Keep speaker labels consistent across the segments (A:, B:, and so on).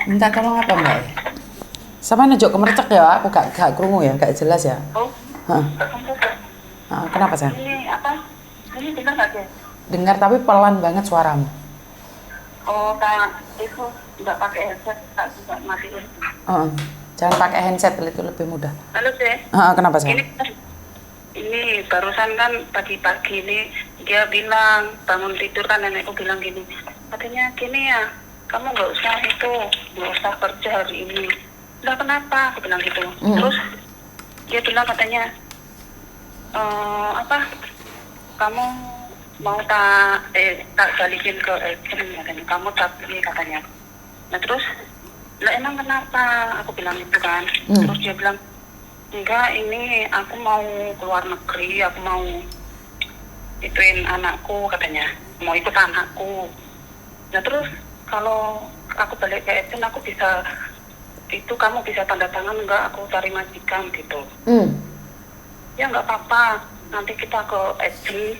A: Minta tolong apa Mbak? Sama nejuk kemercek ya, aku gak krungu ya, gak jelas ya.
B: Oh,
A: Hah.
B: enggak.
A: Kenapa sayang?
B: Ini apa? Ini dengar nggak deh?
A: Dengar tapi pelan banget suaramu.
B: Oh, kayak itu nggak pakai headset, tak juga matiin.
A: Heeh. Jangan pakai handset, itu lebih mudah.
B: Halo deh.
A: Kenapa sayang?
B: Ini barusan kan pagi-pagi ini dia bilang bangun tidur kan nenekku bilang gini, katanya gini ya, kamu nggak usah kerja hari ini. Lah kenapa? Aku bilang gitu. Terus dia bilang katanya apa? Kamu mau tak balikin ke katanya. Kamu tak beli katanya. Nah terus, lah emang kenapa? Aku bilang itu kan. Terus dia bilang, enggak, ini aku mau keluar negeri, aku mau ituin anakku katanya, mau ikut anakku. Nah terus kalau aku balik ke Eden, aku bisa itu kamu bisa tanda tangan enggak aku cari majikan gitu. Ya nggak apa-apa, nanti kita ke Eden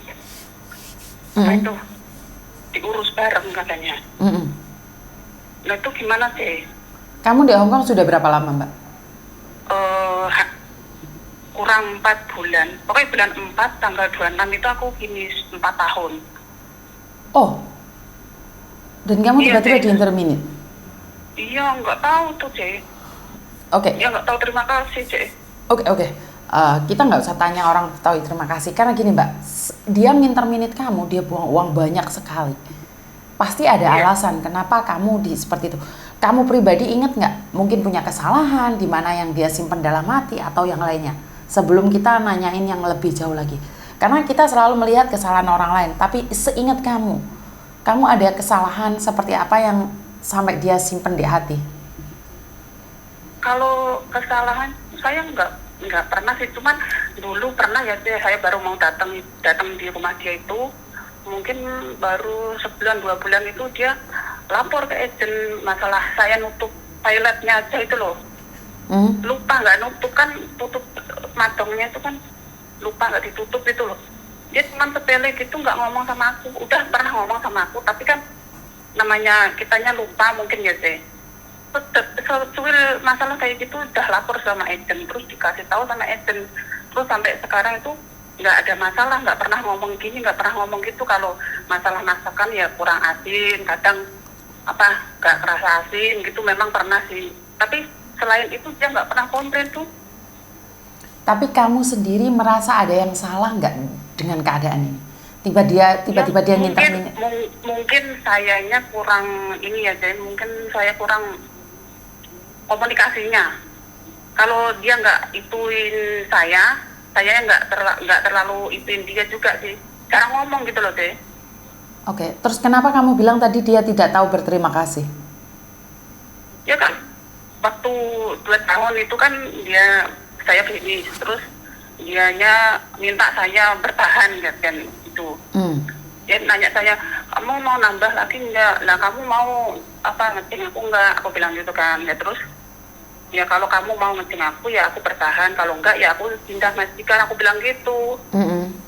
B: itu diurus bareng katanya. Nah itu gimana sih?
A: Kamu di Hong Kong sudah berapa lama Mbak?
B: Kurang 4 bulan, pokoknya bulan 4 tanggal 26 itu aku gini 4 tahun.
A: Oh, dan kamu tiba-tiba di interminute?
B: Iya, nggak tahu tuh Cek.
A: Oke.
B: Ya nggak tahu, terima kasih Cek.
A: Oke. Kita nggak usah tanya orang tahu terima kasih, karena gini Mbak, dia nginterminate kamu, dia buang uang banyak sekali. Pasti ada alasan kenapa kamu seperti itu. Kamu pribadi inget nggak? Mungkin punya kesalahan di mana yang dia simpan dalam hati atau yang lainnya. Sebelum kita nanyain yang lebih jauh lagi, karena kita selalu melihat kesalahan orang lain, tapi seingat kamu ada kesalahan seperti apa yang sampai dia simpan di hati?
B: Kalau kesalahan saya nggak pernah sih, cuman dulu pernah ya saya baru mau datang di rumah dia itu, mungkin baru sebulan 2 bulan itu dia lapor ke Eden masalah saya nutup toiletnya aja itu loh. Lupa nggak nutup, kan tutup madongnya itu kan lupa nggak ditutup itu loh. Dia cuma sepele gitu, nggak ngomong sama aku. Udah pernah ngomong sama aku, tapi kan namanya kitanya lupa mungkin ya Teh. Sesuai masalah kayak gitu udah lapor sama Eden, terus dikasih tahu sama Eden, terus sampai sekarang itu nggak ada masalah, nggak pernah ngomong gini, nggak pernah ngomong gitu. Kalau masalah masakan ya kurang asin, kadang nggak kerasa asin gitu, memang pernah sih. Tapi selain itu dia nggak pernah komplain tuh.
A: Tapi kamu sendiri merasa ada yang salah nggak dengan keadaan ini? Tiba-tiba dia nginterminate.
B: Mungkin sayanya kurang ini ya, Jen. Mungkin saya kurang komunikasinya. Kalau dia nggak ituin saya nggak terlalu ituin dia juga sih. Cara ngomong gitu loh, Teh.
A: Oke, terus kenapa kamu bilang tadi dia tidak tahu berterima kasih?
B: Ya kan, waktu 2 tahun itu kan saya begini, terus dianya minta saya bertahan kan itu. Dia nanya saya, kamu mau nambah lagi enggak? Lah kamu mau ngeceng aku enggak? Aku bilang gitu kan. Ya terus, ya kalau kamu mau ngeceng aku ya aku bertahan, kalau enggak ya aku pindah majikan, aku bilang gitu.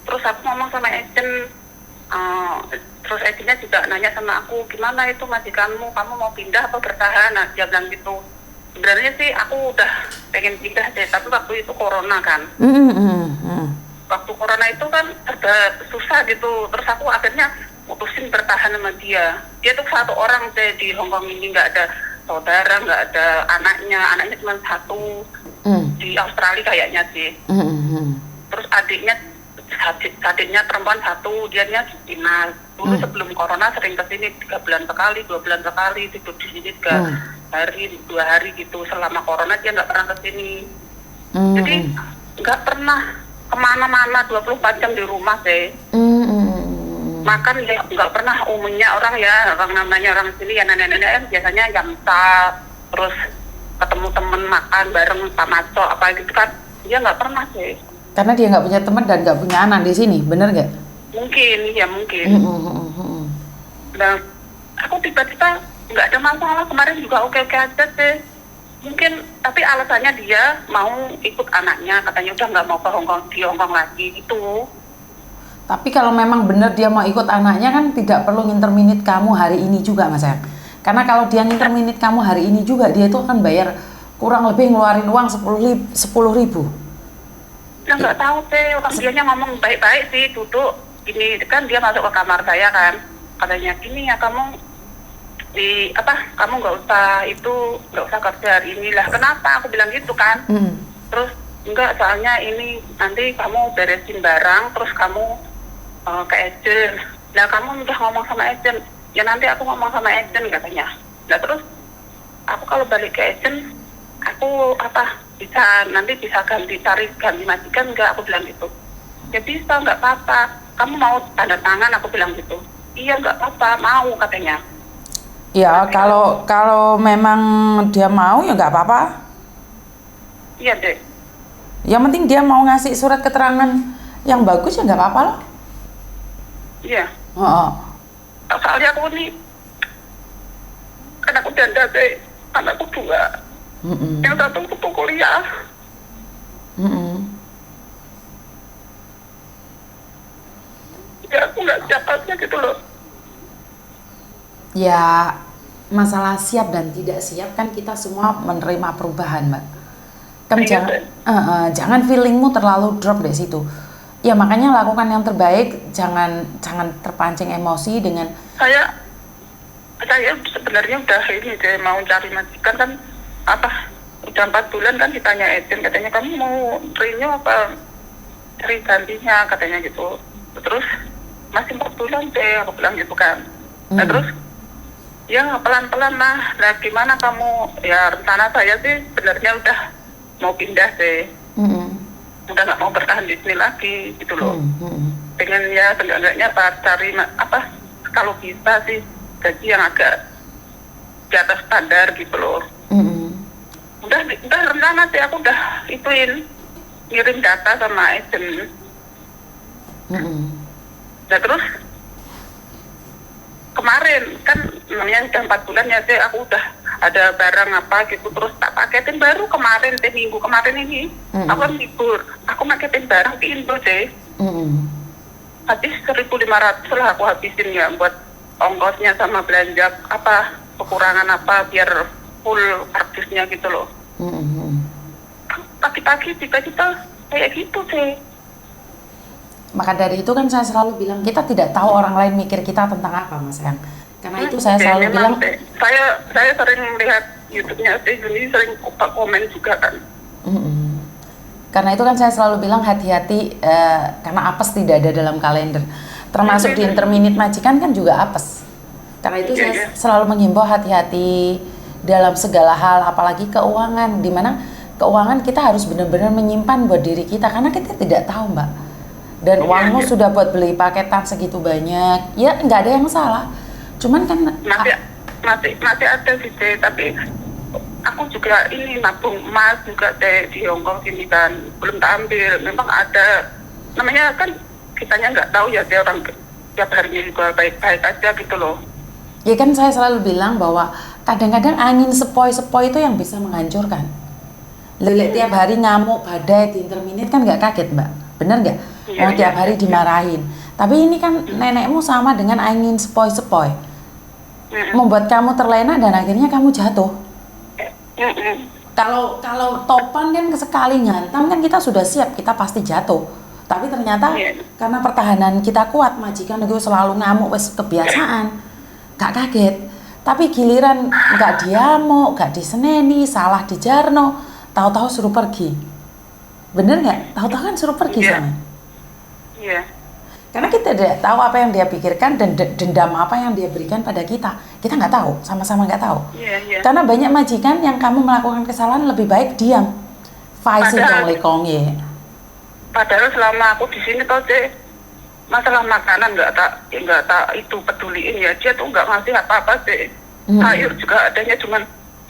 B: Terus aku ngomong sama Eden, terus Edennya juga nanya sama aku, gimana itu majikanmu, kamu mau pindah apa bertahan? Nah, dia bilang gitu. Sebenarnya sih aku udah pengen pindah deh, tapi waktu itu corona kan. Waktu corona itu kan agak susah gitu, terus aku akhirnya mutusin bertahan sama dia. Dia tuh satu orang deh di Hong Kong ini, nggak ada saudara, nggak ada anaknya cuma satu. Di Australia kayaknya sih. Terus adiknya perempuan satu, dianya di China. Dulu sebelum corona sering kesini 3 bulan sekali, 2 bulan sekali, tidur di sini 2 hari gitu. Selama corona dia nggak pernah kesini. Jadi nggak pernah kemana-mana 24 jam di rumah deh. Makan ya nggak pernah, umumnya orang namanya orang sini ya nenek-nenek biasanya jamsa, terus ketemu temen makan bareng sama cowok apa gitu kan, dia nggak pernah sih.
A: Karena dia nggak punya teman dan nggak punya anak di sini, bener nggak?
B: Mungkin. Dan aku tiba-tiba nggak ada masalah, kemarin juga oke-oke aja deh. Mungkin, tapi alasannya dia mau ikut anaknya, katanya udah nggak mau di Hong Kong lagi gitu.
A: Tapi kalau memang benar dia mau ikut anaknya kan tidak perlu nginterminate kamu hari ini juga Mas sayang. Karena kalau dia nginterminate kamu hari ini juga, dia itu akan bayar kurang lebih ngeluarin uang 10.000.
B: Ya nggak tahu teh, orang dianya ngomong baik-baik sih, duduk gini kan, dia masuk ke kamar saya kan, katanya gini ya, kamu kamu nggak usah kerja hari ini lah. Kenapa? Aku bilang gitu kan. Terus enggak, soalnya ini nanti kamu beresin barang terus kamu ke agent. Nah, kamu udah ngomong sama agent, ya nanti aku ngomong sama agent katanya. Nah, terus aku kalau balik ke agent, aku bisa ganti majikan enggak, aku bilang gitu. Ya bisa, nggak apa-apa, kamu mau tanda tangan, aku bilang gitu. Iya nggak apa-apa, mau katanya.
A: Ya, kalau memang dia mau ya nggak apa-apa.
B: Iya deh.
A: Yang penting dia mau ngasih surat keterangan yang bagus ya nggak apa-apa loh.
B: Iya.
A: Oh.
B: Soalnya aku nih, kan aku janda deh, anakku 2, yang satu putus kuliah. Ya aku nggak siap aja gitu loh.
A: Ya, masalah siap dan tidak siap kan kita semua menerima perubahan, Mbak. Kan jangan feelingmu terlalu drop dari situ. Ya makanya lakukan yang terbaik, jangan terpancing emosi dengan.
B: Saya sebenarnya udah ini deh, mau cari majikan kan, udah 4 bulan kan ditanya agent, katanya kamu mau renew apa cari gantinya katanya gitu. Terus masih 4 bulan deh, aku bilang gitu kan. Nah terus ya pelan-pelan lah. Nah gimana kamu? Ya rencana saya sih sebenarnya udah mau pindah deh. Udah nggak mau bertahan di sini lagi gitu loh. Pengen ya seenggaknya cari kalau bisa sih gaji yang agak di atas standar gitu loh. Udah rencana sih, aku udah ngirim data sama agent. Nah terus kemarin kan namanya udah 4 bulan ya sih, aku udah ada barang apa gitu terus tak paketin baru kemarin minggu kemarin ini. Aku kan libur, aku paketin barang di Indo deh. Habis 1.500 lah aku habisin ya buat ongkosnya sama belanja kekurangan biar full kardusnya gitu loh. Pagi-pagi tiba-tiba kayak gitu sih.
A: Maka dari itu kan saya selalu bilang, kita tidak tahu orang lain mikir kita tentang apa, Mas Yang. Karena itu saya selalu bilang,
B: saya sering melihat YouTube-nya Stephanie, sering komen juga kan.
A: Karena itu kan saya selalu bilang hati-hati, karena apes tidak ada dalam kalender. Termasuk di interminate majikan kan juga apes. Karena itu saya selalu menghimbau hati-hati dalam segala hal, apalagi keuangan, dimana keuangan kita harus benar-benar menyimpan buat diri kita, karena kita tidak tahu, Mbak. Dan uangmu sudah buat beli paketan segitu banyak, ya nggak ada yang salah. Cuman kan
B: masih ada sih teh, tapi aku juga ini nabung emas juga teh di Hongkong sini kan, belum tak ambil. Memang ada, namanya kan kitanya nggak tahu ya, dia orang tiap harinya juga baik-baik aja gitu loh.
A: Ya kan saya selalu bilang bahwa kadang-kadang angin sepoi-sepoi itu yang bisa menghancurkan. Lelek tiap hari ngamuk, badai, di interminate kan nggak kaget, Mbak, bener nggak? Mau tiap hari dimarahin. Tapi ini kan nenekmu sama dengan angin sepoi-sepoi, membuat kamu terlena dan akhirnya kamu jatuh. Kalau topan kan sekali ngantam kan kita sudah siap, kita pasti jatuh. Tapi ternyata karena pertahanan kita kuat, majikan itu selalu ngamuk, wes kebiasaan, gak kaget. Tapi giliran gak diamuk, gak diseneni, salah dijarno, tahu-tahu suruh pergi. Bener nggak? Tahu-tahu kan suruh pergi sama.
B: Iya.
A: Karena kita tidak tahu apa yang dia pikirkan dan dendam apa yang dia berikan pada kita. Kita nggak tahu, sama-sama nggak tahu. Karena banyak majikan yang kamu melakukan kesalahan lebih baik diam. Faisi dong lekongnya.
B: Padahal selama aku di sini tuh masalah makanan nggak tak itu peduliin ya, dia tuh nggak ngasih apa-apa sih. Sayur juga adanya cuma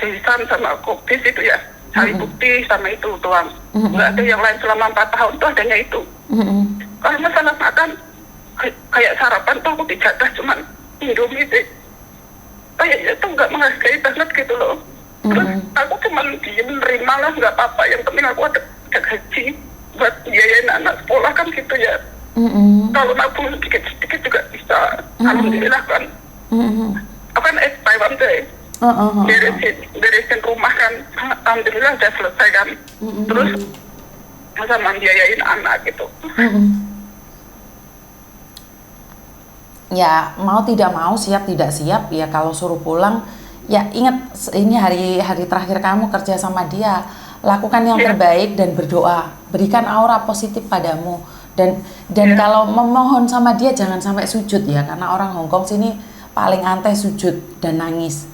B: desan sama kubis itu ya, sayur putih sama itu doang. Nggak ada yang lain selama 4 tahun tuh adanya itu. Kalau masalah makan kayak sarapan tuh aku dijatah cuma Indomie sih. Kayaknya tuh nggak menghargai banget gitu loh. Terus aku cuma diem nerima lah, nggak apa-apa, yang penting aku ada gaji buat biayain anak sekolah kan gitu ya. Kalau nabung sedikit-sedikit juga bisa. Alhamdulillah kan. Aku kan kan deh. Beresin rumah kan, alhamdulillah udah selesai kan. Terus sama biayain anak gitu.
A: Ya mau tidak mau, siap tidak siap, ya kalau suruh pulang, ya ingat ini hari terakhir kamu kerja sama dia, lakukan yang terbaik dan berdoa, berikan aura positif padamu, dan kalau memohon sama dia jangan sampai sujud ya, karena orang Hongkong sini paling anti sujud dan nangis.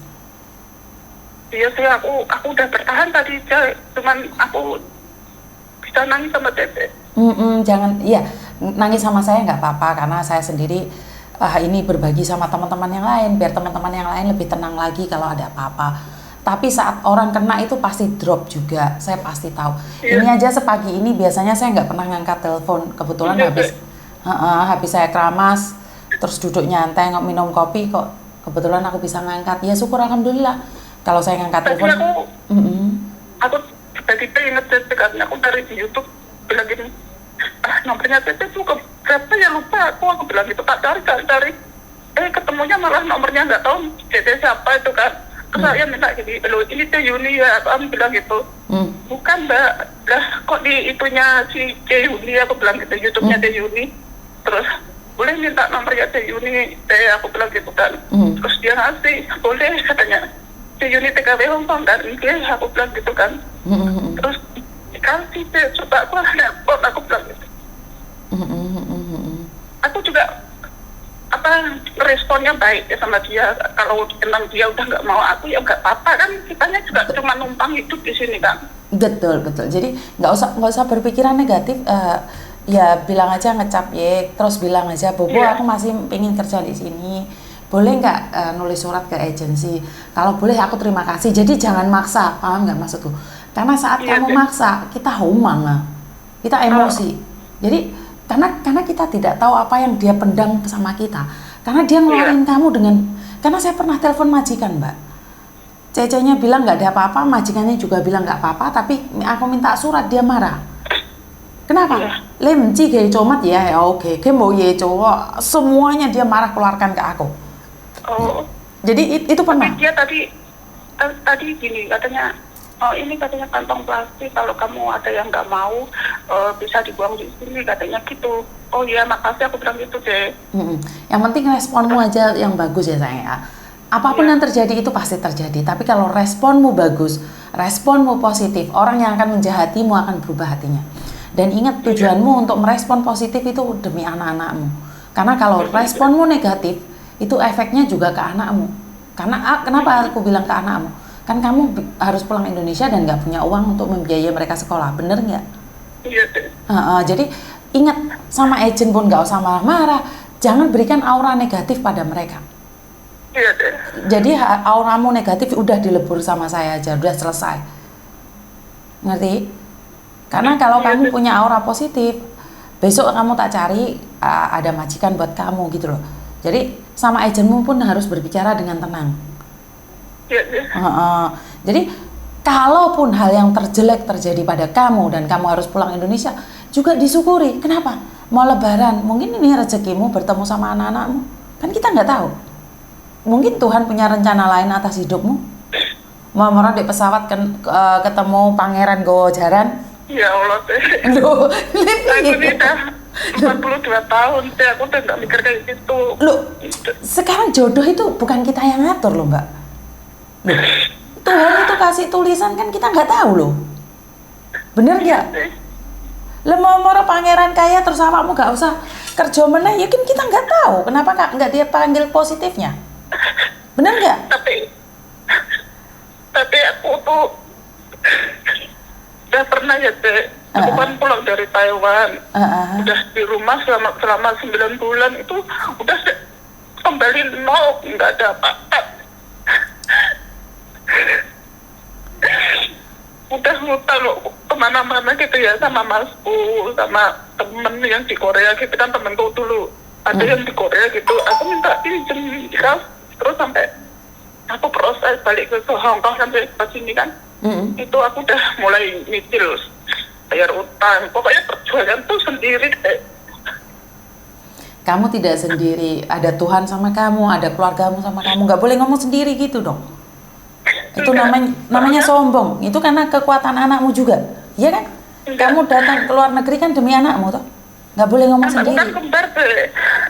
B: Iya sih, aku udah bertahan tadi, cuman aku bisa nangis sama Tete.
A: Jangan, iya nangis sama saya nggak apa-apa, karena saya sendiri ini berbagi sama teman-teman yang lain, biar teman-teman yang lain lebih tenang lagi kalau ada apa-apa. Tapi saat orang kena itu pasti drop juga, saya pasti tahu. Ini aja sepagi ini biasanya saya nggak pernah ngangkat telepon, kebetulan habis saya keramas, terus duduk nyantai minum kopi, kok kebetulan aku bisa ngangkat. Ya syukur alhamdulillah. Kalau saya ngangkat telepon,
B: aku tiba-tiba inget Tete, karena aku dari di YouTube bilang gini, nomornya Tete tuh berapa ya, lupa aku bilang gitu, tak cari ketemunya malah nomornya nggak tahu Tete siapa itu kan. Terus saya minta gini, loh ini Teh Yuni ya, aku bilang gitu. Bukan Mbak, lah kok di itunya si Teh Yuni, aku bilang gitu, YouTube-nya Teh Yuni. Terus boleh minta nomornya Teh Yuni, aku bilang gitu kan. Terus dia ngasih, boleh katanya, Teh Yuni TKW Hongkong kan, aku bilang gitu kan. Terus dikasih Teh, coba aku nelpon, aku bilang gitu. Aku juga responnya baik ya sama dia. Kalau emang dia udah nggak mau aku, ya nggak apa-apa kan, kitanya juga cuma numpang hidup di sini kan.
A: Betul. Jadi nggak usah berpikiran negatif. Ya bilang aja ngecap ya, terus bilang aja Bobo aku masih pengen kerja di sini. Boleh nggak nulis surat ke agensi? Kalau boleh aku terima kasih. Jadi jangan maksa, paham nggak maksudku? Karena saat kamu maksa, kita humang lah, kita emosi. Jadi karena kita tidak tahu apa yang dia pendang sama kita. Karena dia ngeluarin kamu karena saya pernah telepon majikan, Mbak. Cecenya bilang nggak ada apa-apa, majikannya juga bilang nggak apa-apa, tapi aku minta surat, dia marah. Kenapa? Lemci kayak comat ya oke, kayak mau ye cowok, semuanya dia marah keluarkan ke aku. Jadi itu pernah.
B: Tapi dia tadi gini katanya, ini katanya kantong plastik, kalau kamu ada yang nggak mau bisa dibuang di sini katanya gitu. Oh iya makasih, aku bilang gitu deh.
A: Yang penting responmu aja yang bagus ya sayang ya. Apapun yang terjadi itu pasti terjadi, tapi kalau responmu bagus, responmu positif, orang yang akan menjahatimu akan berubah hatinya. Dan ingat tujuanmu untuk merespon positif itu demi anak-anakmu. Karena kalau responmu negatif, itu efeknya juga ke anakmu. Karena kenapa aku bilang ke anakmu? Kan kamu harus pulang Indonesia dan nggak punya uang untuk membiayai mereka sekolah, bener nggak?
B: Iya.
A: Jadi ingat, sama agent pun nggak usah marah-marah, jangan berikan aura negatif pada mereka.
B: Iya deh.
A: Jadi auramu negatif udah dilebur sama saya aja, udah selesai. Ngerti? Karena kalau kamu punya aura positif, besok kamu tak cari ada majikan buat kamu gitu loh. Jadi sama agentmu pun harus berbicara dengan tenang. Jadi kalaupun hal yang terjelek terjadi pada kamu dan kamu harus pulang Indonesia, juga disyukuri. Kenapa? Mau lebaran, mungkin ini rezekimu bertemu sama anak-anakmu. Kan kita nggak tahu. Mungkin Tuhan punya rencana lain atas hidupmu. Mau di pesawat ketemu Pangeran Gojaran.
B: Ya Allah teh.
A: Loh,
B: aku ini udah 42 tahun teh, aku udah nggak mikir kayak gitu.
A: Loh, sekarang jodoh itu bukan kita yang ngatur loh Mbak. Loh, Tuhan itu kasih tulisan kan kita nggak tahu loh. Bener nggak? Mau pangeran kaya terus awakmu nggak usah kerja meneh, ya kan kita nggak tahu kenapa nggak dia panggil positifnya. Bener nggak?
B: Tapi aku tuh udah pernah ya teh, aku kan pulang dari Taiwan, udah di rumah selama 9 bulan itu udah kembali nol, nggak ada apa-apa. Udah ngutang kemana-mana gitu ya sama masku, sama temen yang di Korea gitu kan, temenku dulu ada yang di Korea gitu, aku minta pinjem terus sampai aku proses balik ke Hongkong sampai ke sini kan. Itu aku udah mulai nyicil, bayar utang, pokoknya perjuangan tuh sendiri deh.
A: Kamu tidak sendiri, ada Tuhan sama kamu, ada keluargamu sama kamu. Nggak boleh ngomong sendiri gitu dong. Itu namanya sombong. Itu karena kekuatan anakmu juga, iya kan? Kamu datang ke luar negeri kan demi anakmu toh. Nggak boleh ngomong sendiri.
B: Anakmu kan kembar deh.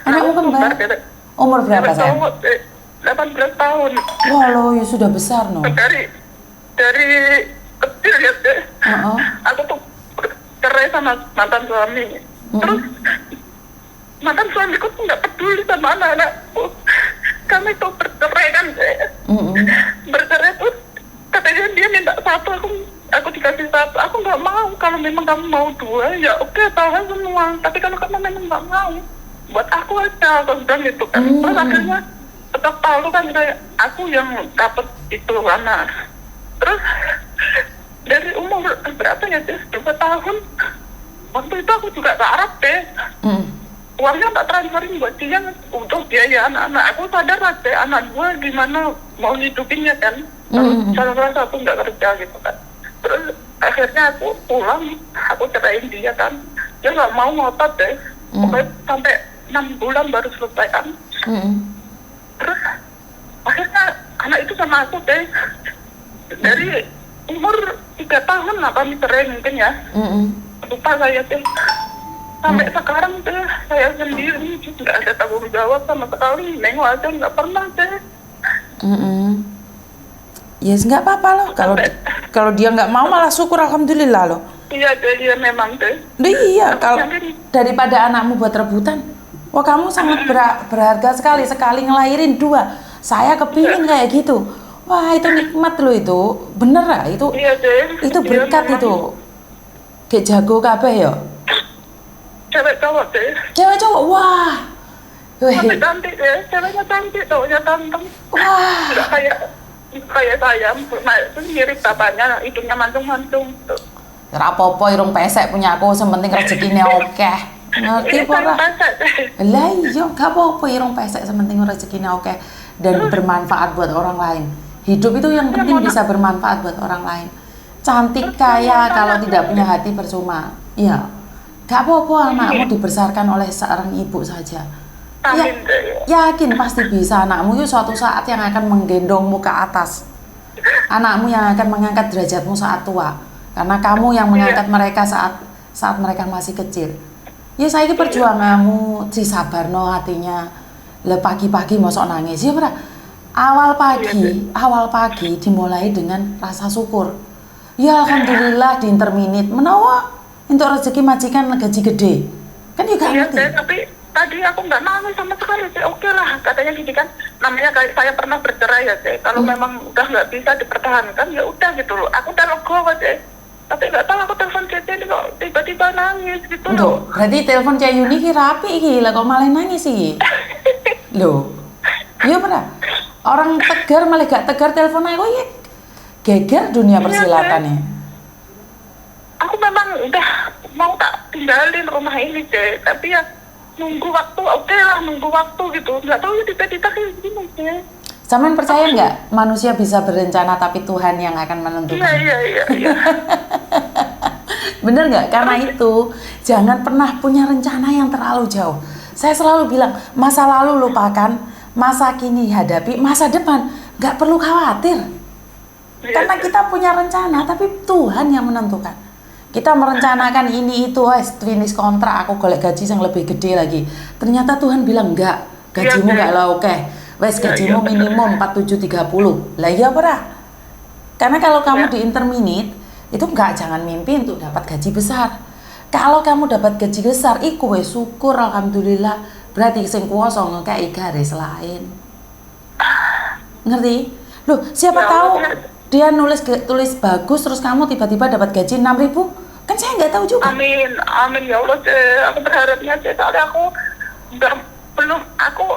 A: Anakmu kembar. Umur berapa sayang?
B: 18 tahun.
A: Wah lo, ya sudah besar no.
B: Dari kecil ya deh. Aku tuh cerai sama mantan suami. Terus mantan suamiku tuh nggak peduli sama anak-anakku. Kami tuh bercerai kan deh. Bercerai tuh katanya dia minta satu, aku dikasih satu. Aku nggak mau. Kalau memang kamu mau dua, ya oke, tahan semua. Tapi kalau kamu memang nggak mau, buat aku aja. Aku bilang gitu kan. Terus akhirnya tetap tahu kan kayak aku yang dapat itu anak. Terus dari umur berapa ya deh, 2 tahun. Waktu itu aku juga ke Arab deh. Uangnya tak transferin buat dia untuk biaya anak-anak. Aku sadar deh anak gue gimana mau hidupinnya kan. Salah satu nggak kerja gitu kan. Terus akhirnya aku pulang, aku ceraiin dia kan. Dia nggak mau ngotot deh. Pokoknya sampai 6 bulan baru selesai kan. Terus akhirnya anak itu sama aku deh. Dari umur 3 tahun lah kami cerai mungkin ya. Lupa saya deh. Sampai sekarang deh saya sendiri nggak ada tanggung jawab sama sekali. Nengok aja nggak pernah deh.
A: Yes, nggak apa-apa loh. Kalau dia nggak mau malah syukur, alhamdulillah loh.
B: Iya deh, dia memang deh.
A: Iya, kalau daripada anakmu buat rebutan. Wah, kamu sangat berharga sekali ngelahirin 2. Saya kepingin kayak gitu. Wah, itu nikmat loh itu. Bener lah itu.
B: Iya deh.
A: Itu berkat itu. Kayak jago kabeh ya.
B: Cewek cowok deh.
A: Cewek cowok, wah.
B: Tapi cantik deh, ceweknya cantik, cowoknya ganteng.
A: Wah.
B: Nggak kayak saya, nah, itu mirip bapaknya, hidungnya mancung-mancung.
A: Rapopo irung pesek punya aku, sementing rezekinya oke. Ngerti ora? Lah iya, gak apa-apa irung pesek sementing rezekinya oke dan bermanfaat buat orang lain. Hidup itu yang penting bisa bermanfaat buat orang lain. Cantik kaya kalau tidak punya hati percuma. Iya. Gak apa-apa anakmu dibesarkan oleh seorang ibu saja. Ya, yakin pasti bisa anakmu itu suatu saat yang akan menggendongmu ke atas. Anakmu yang akan mengangkat derajatmu saat tua. Karena kamu yang mengangkat mereka saat mereka masih kecil. Ya saiki perjuanganmu si sabarno hatinya. Le pagi-pagi mosok nangis. Ya ora. Awal pagi dimulai dengan rasa syukur. Ya alhamdulillah di interminit menawa untuk rezeki majikan gaji gede. Kan juga ngerti.
B: Tapi tadi aku nggak nangis sama sekali sih. Oke lah katanya gini kan. Namanya kayak saya pernah bercerai ya sih. Kalau memang udah nggak bisa dipertahankan ya udah gitu loh. Aku udah legowo aja. Tapi nggak tahu aku telepon Cece ini kok tiba-tiba nangis gitu loh.
A: Berarti telepon Cek Yuni ki rapi iki lah kok malah nangis sih. Loh. Iya bener. Orang tegar malah gak tegar telepon aku ya. Geger dunia persilatannya.
B: Aku memang udah mau tak tinggalin rumah ini deh, tapi ya nunggu waktu, oke lah nunggu waktu gitu. Nggak tahu ya tiba-tiba kayak gini deh.
A: Sampean percaya nggak manusia bisa berencana tapi Tuhan yang akan menentukan?
B: Iya.
A: Bener nggak? Karena itu jangan pernah punya rencana yang terlalu jauh. Saya selalu bilang masa lalu lupakan, masa kini hadapi, masa depan nggak perlu khawatir. Karena kita punya rencana tapi Tuhan yang menentukan. Kita merencanakan ini itu, finish kontrak, aku golek gaji yang lebih gede lagi. Ternyata Tuhan bilang enggak, gajimu enggak lah oke. Wes gajimu minimum 4730. Lah iya ora? Karena kalau kamu di interminit itu enggak, jangan mimpi untuk dapat gaji besar. Kalau kamu dapat gaji besar, iku wes syukur alhamdulillah. Berarti sing kuwasa ngekeki garis lain. Ngerti? Loh, siapa tahu dia tulis bagus terus kamu tiba-tiba dapat gaji 6.000, kan saya nggak tahu juga.
B: Amin ya Allah aku berharapnya soalnya aku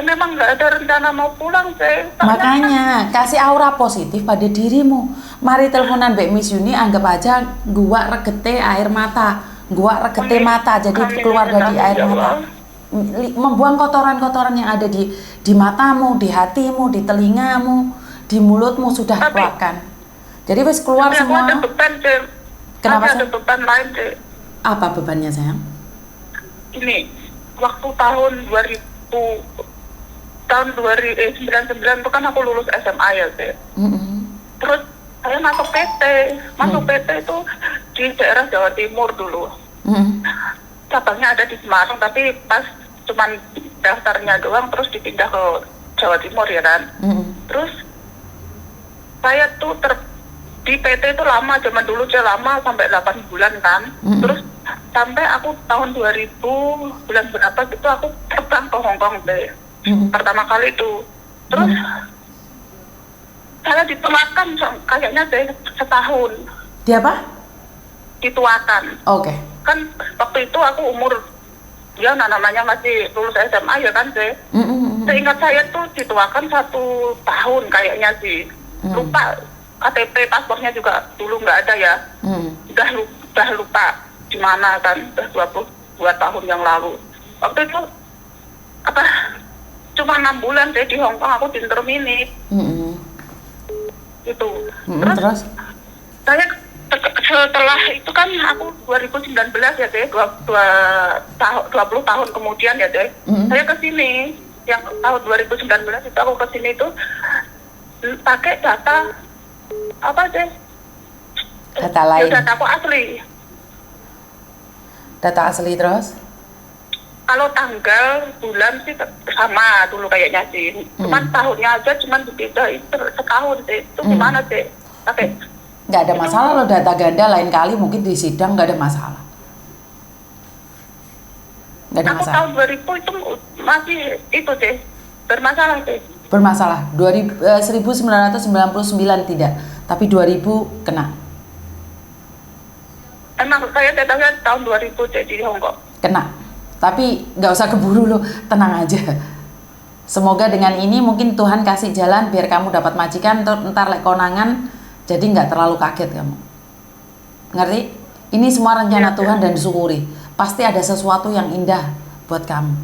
B: memang nggak ada rencana mau pulang
A: Makanya kasih aura positif pada dirimu. Mari teleponan Mbak Miss Yuni, anggap aja gua regete air mata, jadi keluar dari air mata, membuang kotoran-kotoran yang ada di matamu, di hatimu, di telingamu, di mulutmu sudah keluarkan. Jadi wis keluar semua.
B: Ada beban,
A: Kenapa
B: ada beban lain,
A: Apa bebannya sayang?
B: Ini waktu tahun 2099 itu kan aku lulus SMA ya sih. Terus saya masuk PT itu di daerah Jawa Timur dulu. Cabangnya ada di Semarang, tapi pas cuman daftarnya doang, terus dipindah ke Jawa Timur ya kan. Terus saya tuh di PT itu lama, zaman dulu saya lama sampai 8 bulan kan. Terus sampai aku tahun 2000 bulan berapa gitu aku terbang ke Hong Kong deh. Pertama kali itu. Terus saya dituakan kayaknya deh setahun.
A: Di apa?
B: Dituakan.
A: Oke.
B: Kan waktu itu aku umur ya namanya masih lulus SMA ya kan sih. Seingat saya tuh dituakan 1 tahun kayaknya sih. Lupa KTP paspornya juga dulu nggak ada ya. Udah lupa di mana kan, udah 22 tahun yang lalu. Waktu itu cuma 6 bulan deh di Hong Kong, aku interminit. Itu. Terus saya setelah itu kan aku 2019 ya deh, 20 tahun kemudian ya deh, saya kesini, yang tahun 2019 itu aku kesini itu pakai data apa deh?
A: Data lain.
B: Data aku asli.
A: Data asli terus?
B: Kalau tanggal bulan sih sama dulu kayaknya sih, cuman tahunnya aja cuman beda itu setahun sih. Itu gimana sih? Pakai
A: nggak ada masalah loh, data ganda lain kali mungkin di sidang nggak ada masalah. Nggak ada
B: aku
A: masalah.
B: tahun 2000 itu masih itu deh bermasalah deh.
A: Bermasalah. 1999 tidak, tapi 2000 kena.
B: Emang saya datangnya tahun 2000 deh di Hong Kong.
A: Kena. Tapi nggak usah keburu loh, tenang aja. Semoga dengan ini mungkin Tuhan kasih jalan biar kamu dapat majikan, ntar lek konangan jadi nggak terlalu kaget kamu. Ngerti? Ini semua rencana Tuhan dan disyukuri. Pasti ada sesuatu yang indah buat kamu.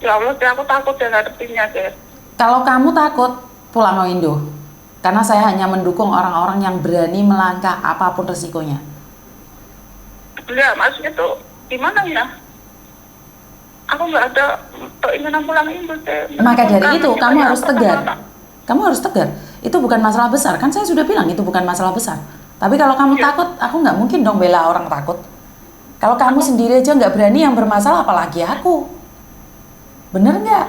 B: Ya Allah, aku takut ya ngadepinnya deh.
A: Kalau kamu takut, pulang ke Indo. Karena saya hanya mendukung orang-orang yang berani melangkah apapun resikonya.
B: Ya, maksudnya tuh gimana ya? Aku nggak ada keinginan pulang Indo deh.
A: Maka dari itu kamu harus tegar. Kamu harus tegar. Itu bukan masalah besar. Kan saya sudah bilang itu bukan masalah besar. Tapi kalau kamu takut, aku nggak mungkin dong bela orang takut. Kalau kamu sendiri aja nggak berani, yang bermasalah apalagi aku. Bener nggak?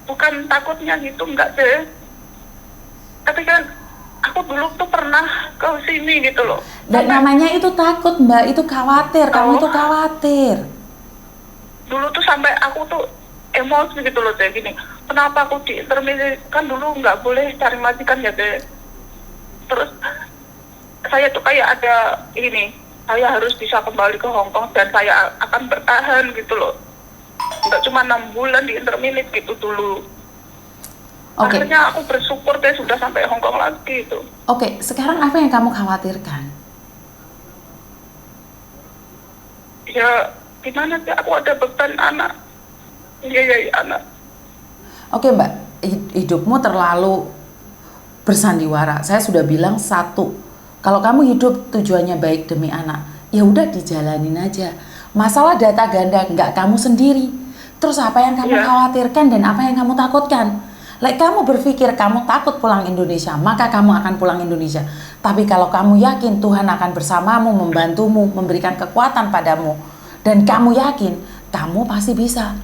B: Bukan takutnya gitu, nggak deh. Tapi kan aku dulu tuh pernah ke sini gitu loh.
A: Dan namanya itu takut, Mbak. Itu khawatir. Kamu itu khawatir.
B: Dulu tuh sampai aku tuh emosi gitu loh deh, gini. Kenapa aku diinterminate? Kan dulu nggak boleh cari majikan ya deh. Terus saya tuh kayak ada ini, saya harus bisa kembali ke Hong Kong dan saya akan bertahan gitu loh. Nggak cuma 6 bulan diinterminate gitu dulu. Akhirnya aku bersyukur deh sudah sampai Hong Kong lagi itu.
A: Oke, sekarang apa yang kamu khawatirkan?
B: Ya gimana sih, aku ada beban anak. Iya anak.
A: Oke Mbak, hidupmu terlalu bersandiwara. Saya sudah bilang satu, kalau kamu hidup tujuannya baik demi anak, ya udah dijalanin aja. Masalah data ganda nggak kamu sendiri. Terus apa yang kamu khawatirkan dan apa yang kamu takutkan? Like kamu berpikir kamu takut pulang Indonesia, maka kamu akan pulang Indonesia. Tapi kalau kamu yakin Tuhan akan bersamamu, membantumu, memberikan kekuatan padamu, dan kamu yakin, kamu pasti bisa.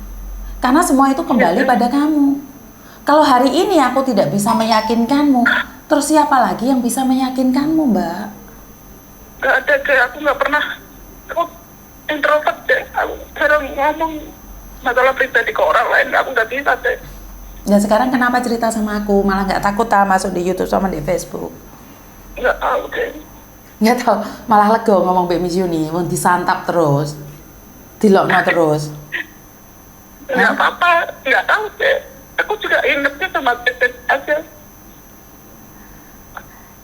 A: Karena semua itu kembali pada kamu. Kalau hari ini aku tidak bisa meyakinkanmu, terus siapa lagi yang bisa meyakinkanmu, Mbak?
B: Gak ada, aku nggak pernah. Aku introvert deh. Aku jarang ngomong masalah pribadi ke orang lain. Aku nggak bisa deh.
A: Ya sekarang kenapa cerita sama aku? Malah nggak takut masuk di YouTube sama di Facebook?
B: Nggak tahu deh.
A: Nggak tahu, malah lego ngomong Mbak Miss Yuni, mau disantap terus, dilokno terus.
B: Nggak apa-apa, nggak tahu deh. Aku juga ingetnya sama Bebek aja.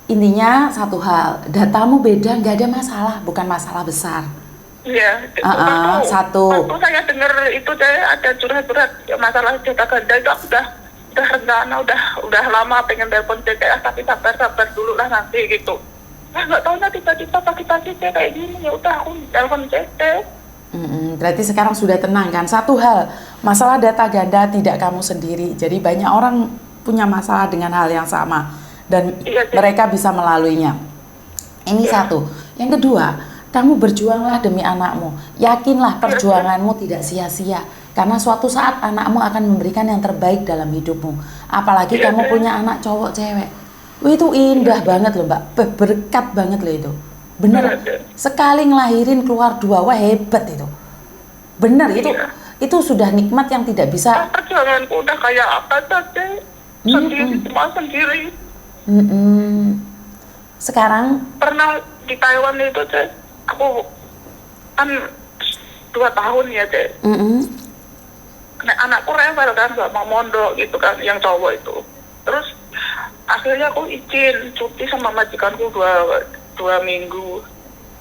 A: Intinya satu hal, datamu beda, nggak ada masalah, bukan masalah besar.
B: Iya,
A: satu.
B: Waktu saya dengar itu deh ada curhat-curhat ya, masalah data ganda itu aku udah rencana, udah lama pengen telepon CTS tapi sabar dulu lah nanti gitu. Nggak tahu tiba-tiba pagi-pagi kayak gini, ya udah aku telepon CT.
A: Berarti sekarang sudah tenang kan? Satu hal, masalah data ganda tidak kamu sendiri. Jadi banyak orang punya masalah dengan hal yang sama dan mereka bisa melaluinya. Ini satu. Yang kedua, kamu berjuanglah demi anakmu. Yakinlah perjuanganmu tidak sia-sia. Karena suatu saat anakmu akan memberikan yang terbaik dalam hidupmu. Apalagi kamu punya anak cowok cewek. Itu indah banget loh Mbak. Berkat banget loh itu. Bener. Sekali ngelahirin keluar 2, wah hebat itu. Bener itu sudah nikmat yang tidak bisa.
B: Perjuanganku udah kayak apa saja. Sendiri, semua sendiri.
A: Sekarang
B: pernah di Taiwan itu Cek, aku kan 2 tahun ya Cek. Anakku rewel kan, gak mau mondok gitu kan, yang cowok itu. Terus akhirnya aku izin cuti sama majikanku 2 minggu,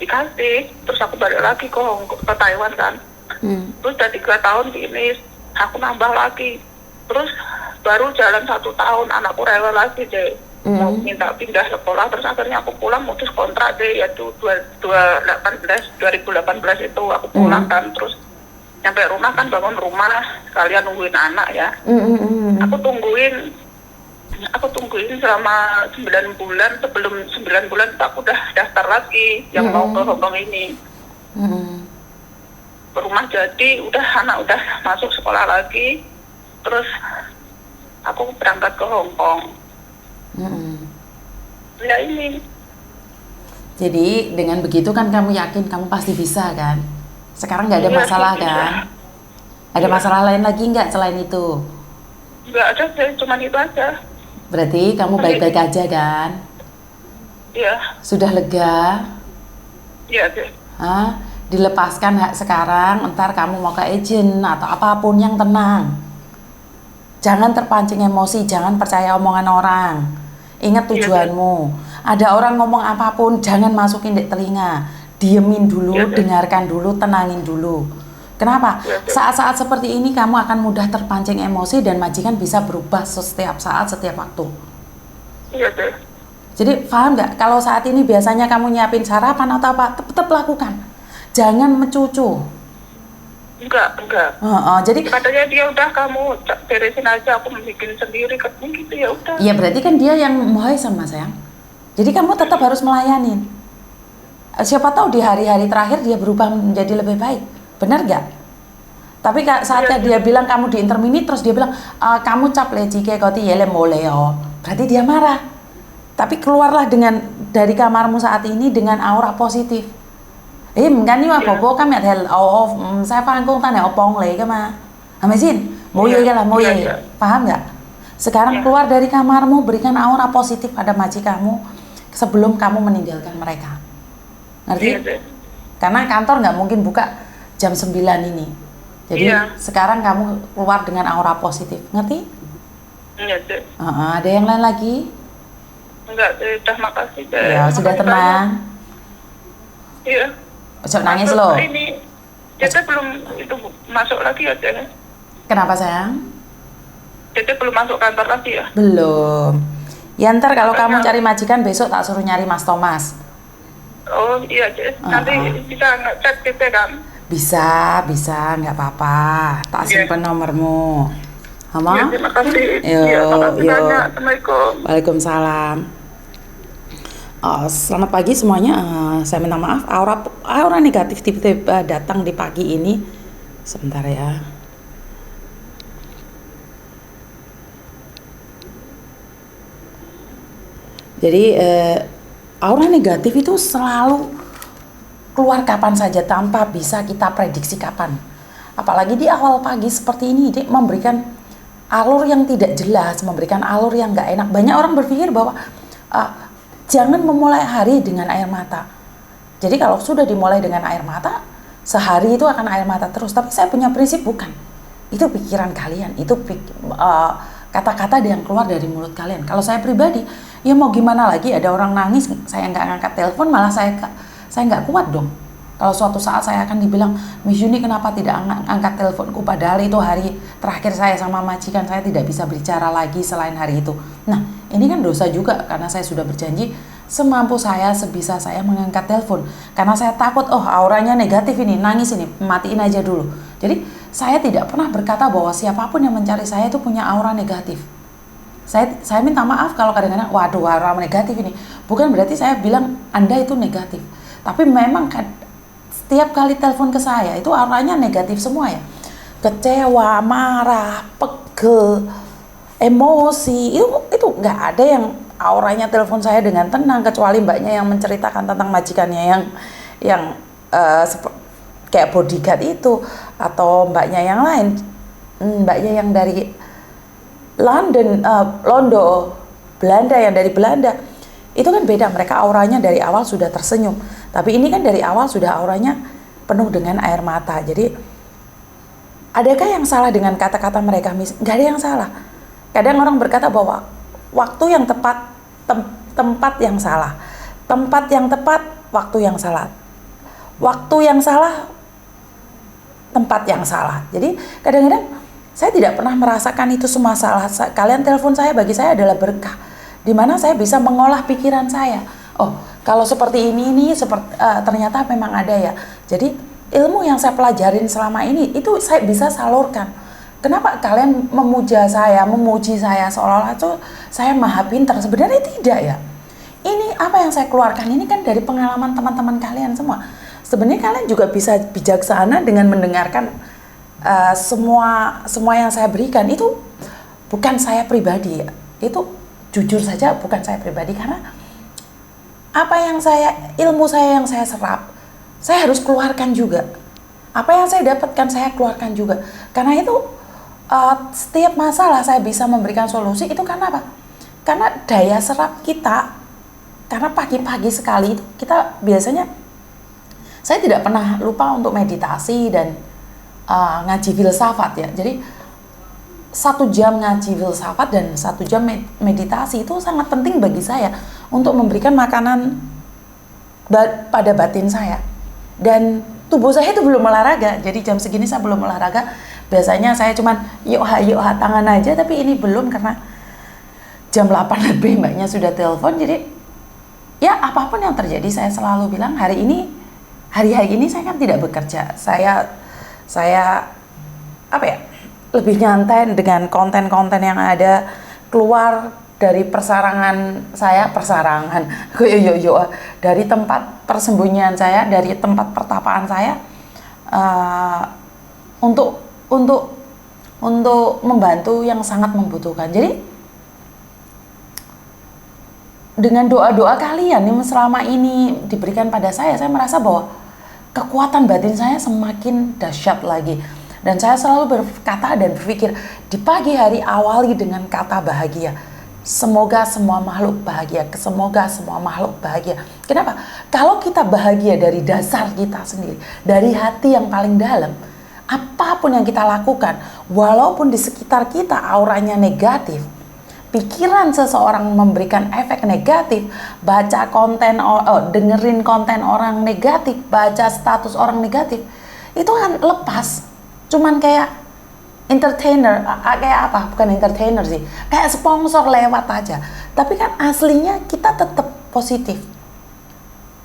B: dikasih. Terus aku balik lagi ke Taiwan kan. Terus udah 3 tahun gini, aku nambah lagi. Terus baru jalan 1 tahun, anakku rewel lagi deh, mau minta pindah sekolah. Terus akhirnya aku pulang, mutus kontrak deh, yaitu 2018 itu aku pulang kan. Terus nyampe rumah kan, bangun rumah, sekalian nungguin anak ya. Aku tungguin selama 9 bulan. Sebelum 9 bulan itu aku udah daftar lagi yang mau ke Hongkong ini. Rumah jadi, anak udah masuk sekolah lagi. Terus aku berangkat ke Hongkong. Ya ini.
A: Jadi dengan begitu kan kamu yakin kamu pasti bisa kan? Sekarang nggak ada masalah kan? Ada masalah lain lagi nggak selain itu?
B: Nggak ada sih, cuma itu aja.
A: Berarti kamu baik-baik aja kan?
B: Iya.
A: Sudah lega?
B: Iya deh.
A: Dilepaskan hak sekarang, ntar kamu mau ke agent atau apapun yang tenang. Jangan terpancing emosi, jangan percaya omongan orang. Ingat tujuanmu. Ada orang ngomong apapun, jangan masukin di telinga. Diemin dulu, dengarkan dulu, tenangin dulu. Kenapa? Saat-saat seperti ini kamu akan mudah terpancing emosi dan majikan bisa berubah setiap saat, setiap waktu.
B: Iya deh.
A: Jadi paham nggak? Kalau saat ini biasanya kamu nyiapin sarapan atau apa, tetap lakukan. Jangan mencucu.
B: Enggak.
A: Jadi
B: katanya dia udah, kamu beresin aja, aku bikin sendiri katanya gitu. Ya udah.
A: Iya berarti kan dia yang mohai sama sayang. Jadi kamu tetap harus melayanin. Siapa tahu di hari-hari terakhir dia berubah menjadi lebih baik. Benar nggak? Tapi saatnya dia bilang kamu di intermini, terus dia bilang kamu cap leci kayak kau tiele moleo. Berarti dia marah. Tapi keluarlah dari kamarmu saat ini dengan aura positif. Kan nhưng mà bố các mẹ thì saya paham kung tanya opong lagi kama. Amesin, moye kan lah moye. Paham nggak? Sekarang keluar dari kamarmu, berikan aura positif pada majikanmu sebelum kamu meninggalkan mereka. Ngerti? Karena kantor nggak mungkin buka jam 9 ini. Jadi sekarang kamu keluar dengan aura positif. Ngerti?
B: Iya deh.
A: Ada yang lain lagi?
B: Enggak deh, udah makasih deh.
A: Ya, sudah tenang.
B: Iya.
A: Ojo nangis loh.
B: Ini Tete belum itu masuk lagi ya Tete.
A: Kenapa sayang?
B: Tete belum masuk kantor lagi ya?
A: Belum. Ya ntar kalau kamu cari majikan besok tak suruh nyari Mas Thomas.
B: Oh iya Tete. Nanti bisa ngechat Tete kan?
A: Bisa, nggak apa-apa. Tak simpen nomormu. Hama?
B: Ya, terima kasih.
A: Makasih
B: banyak. Assalamualaikum.
A: Waalaikumsalam. Selamat pagi semuanya. Saya minta maaf, aura negatif tiba-tiba datang di pagi ini. Sebentar ya. Jadi aura negatif itu selalu keluar kapan saja tanpa bisa kita prediksi kapan. Apalagi di awal pagi seperti ini, dia memberikan alur yang tidak jelas, memberikan alur yang nggak enak. Banyak orang berpikir bahwa jangan memulai hari dengan air mata. Jadi kalau sudah dimulai dengan air mata, sehari itu akan air mata terus. Tapi saya punya prinsip bukan. Itu pikiran kalian, itu kata-kata yang keluar dari mulut kalian. Kalau saya pribadi, ya mau gimana lagi, ada orang nangis, saya nggak ngangkat telepon, malah saya nggak kuat dong. Kalau suatu saat saya akan dibilang, Miss Yuni kenapa tidak angkat teleponku, padahal itu hari terakhir saya sama majikan, saya tidak bisa bicara lagi selain hari itu. Nah, ini kan dosa juga karena saya sudah berjanji semampu saya, sebisa saya mengangkat telepon. Karena saya takut, oh auranya negatif ini, nangis ini, matiin aja dulu. Jadi saya tidak pernah berkata bahwa siapapun yang mencari saya itu punya aura negatif. Saya minta maaf kalau kadang-kadang, waduh aura negatif ini. Bukan berarti saya bilang Anda itu negatif. Tapi memang setiap kali telepon ke saya itu auranya negatif semua ya. Kecewa, marah, pegel, emosi, itu nggak ada yang auranya telepon saya dengan tenang, kecuali mbaknya yang menceritakan tentang majikannya yang kayak bodyguard itu, atau mbaknya yang lain, mbaknya yang dari Londo, Belanda, yang dari Belanda. Itu kan beda, mereka auranya dari awal sudah tersenyum. Tapi ini kan dari awal sudah auranya penuh dengan air mata. Jadi adakah yang salah dengan kata-kata mereka? Gak ada yang salah. Kadang orang berkata bahwa waktu yang tepat, tempat yang salah. Tempat yang tepat, waktu yang salah. Waktu yang salah, tempat yang salah. Jadi kadang-kadang saya tidak pernah merasakan itu semua salah. Kalian telepon saya, bagi saya adalah berkah, di mana saya bisa mengolah pikiran saya. Oh, kalau seperti ini ternyata memang ada ya. Jadi ilmu yang saya pelajarin selama ini itu saya bisa salurkan. Kenapa kalian memuja saya, memuji saya seolah-olah itu saya maha pintar? Sebenarnya tidak ya. Ini apa yang saya keluarkan ini kan dari pengalaman teman-teman kalian semua. Sebenarnya kalian juga bisa bijaksana dengan mendengarkan semua yang saya berikan. Itu bukan saya pribadi ya. Itu jujur saja bukan saya pribadi, karena ilmu saya yang saya serap, saya harus keluarkan juga. Apa yang saya dapatkan saya keluarkan juga. Karena itu setiap masalah saya bisa memberikan solusi. Itu karena apa? Karena daya serap kita, karena pagi-pagi sekali itu kita biasanya, saya tidak pernah lupa untuk meditasi dan ngaji filsafat ya. Jadi 1 jam ngaji filsafat dan 1 jam meditasi itu sangat penting bagi saya untuk memberikan makanan pada batin saya. Dan tubuh saya itu belum olahraga, jadi jam segini saya belum olahraga. Biasanya saya cuman yuk ha tangan aja, tapi ini belum karena jam 8 lebih mbaknya sudah telepon. Jadi ya apapun yang terjadi, saya selalu bilang hari ini saya kan tidak bekerja. Saya lebih nyantai dengan konten-konten yang ada, keluar dari dari tempat persembunyian saya, dari tempat pertapaan saya, untuk membantu yang sangat membutuhkan. Jadi dengan doa-doa kalian yang selama ini diberikan pada saya merasa bahwa kekuatan batin saya semakin dahsyat lagi. Dan saya selalu berkata dan berpikir, di pagi hari awali dengan kata bahagia. Semoga semua makhluk bahagia. Semoga semua makhluk bahagia. Kenapa? Kalau kita bahagia dari dasar kita sendiri, dari hati yang paling dalam, apapun yang kita lakukan, walaupun di sekitar kita auranya negatif, pikiran seseorang memberikan efek negatif, baca konten, dengerin konten orang negatif, baca status orang negatif, itu kan lepas. Cuman kayak entertainer, kayak apa? Bukan entertainer sih, kayak sponsor lewat aja. Tapi kan aslinya kita tetap positif,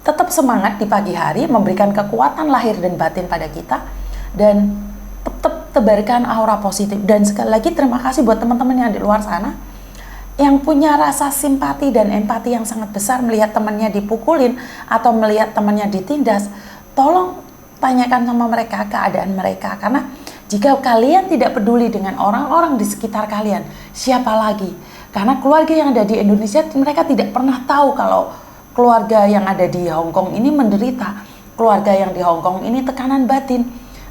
A: tetap semangat di pagi hari, memberikan kekuatan lahir dan batin pada kita, dan tetap tebarkan aura positif. Dan sekali lagi terima kasih buat teman-teman yang di luar sana yang punya rasa simpati dan empati yang sangat besar melihat temannya dipukulin atau melihat temannya ditindas. Tolong tanyakan sama mereka keadaan mereka, karena jika kalian tidak peduli dengan orang-orang di sekitar kalian, siapa lagi? Karena keluarga yang ada di Indonesia, mereka tidak pernah tahu kalau keluarga yang ada di Hong Kong ini menderita, keluarga yang di Hong Kong ini tekanan batin.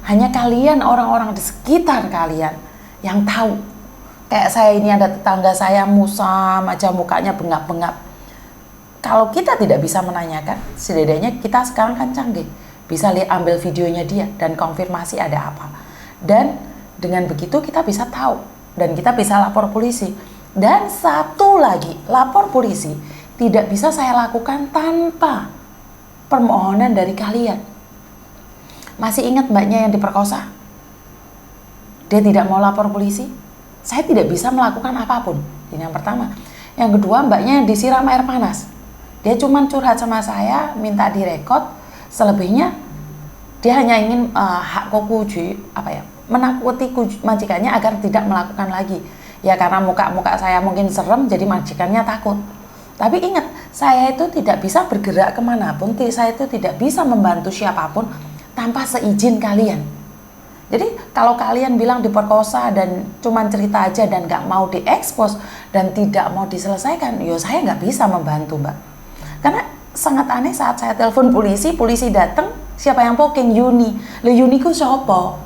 A: Hanya kalian, orang-orang di sekitar kalian yang tahu. Kayak saya ini, ada tetangga saya musam aja, mukanya bengap-bengap. Kalau kita tidak bisa menanyakan, setidaknya kita sekarang kan canggih, bisa ambil videonya dia dan konfirmasi ada apa. Dan dengan begitu kita bisa tahu dan kita bisa lapor polisi. Dan satu lagi, lapor polisi tidak bisa saya lakukan tanpa permohonan dari kalian. Masih ingat mbaknya yang diperkosa? Dia tidak mau lapor polisi. Saya tidak bisa melakukan apapun. Ini yang pertama. Yang kedua, mbaknya yang disiram air panas. Dia cuman curhat sama saya, minta direkod, selebihnya dia hanya ingin menakuti majikannya agar tidak melakukan lagi. Ya karena muka saya mungkin serem, jadi majikannya takut. Tapi ingat, saya itu tidak bisa bergerak kemanapun, saya itu tidak bisa membantu siapapun tanpa seizin kalian. Jadi kalau kalian bilang diperkosa dan cuman cerita aja dan nggak mau diekspos dan tidak mau diselesaikan, ya saya nggak bisa membantu, Mbak. Karena sangat aneh saat saya telepon polisi datang, siapa yang poking? Yuni. Yuni ku siapa?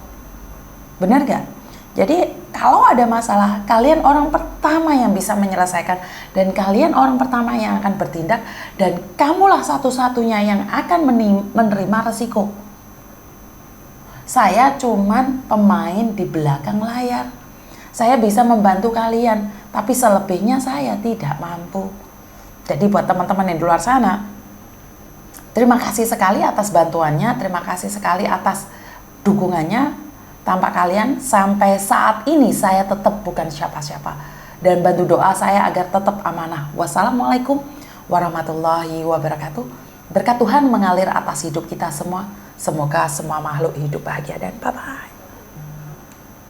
A: Benar gak? Jadi kalau ada masalah, kalian orang pertama yang bisa menyelesaikan dan kalian orang pertama yang akan bertindak dan kamulah satu-satunya yang akan menerima resiko. Saya cuman pemain di belakang layar. Saya bisa membantu kalian, tapi selebihnya saya tidak mampu. Jadi buat teman-teman yang di luar sana, terima kasih sekali atas bantuannya, terima kasih sekali atas dukungannya. Tanpa kalian sampai saat ini saya tetap bukan siapa-siapa. Dan bantu doa saya agar tetap amanah. Wassalamualaikum warahmatullahi wabarakatuh. Berkat Tuhan mengalir atas hidup kita semua. Semoga semua makhluk hidup bahagia dan bye-bye.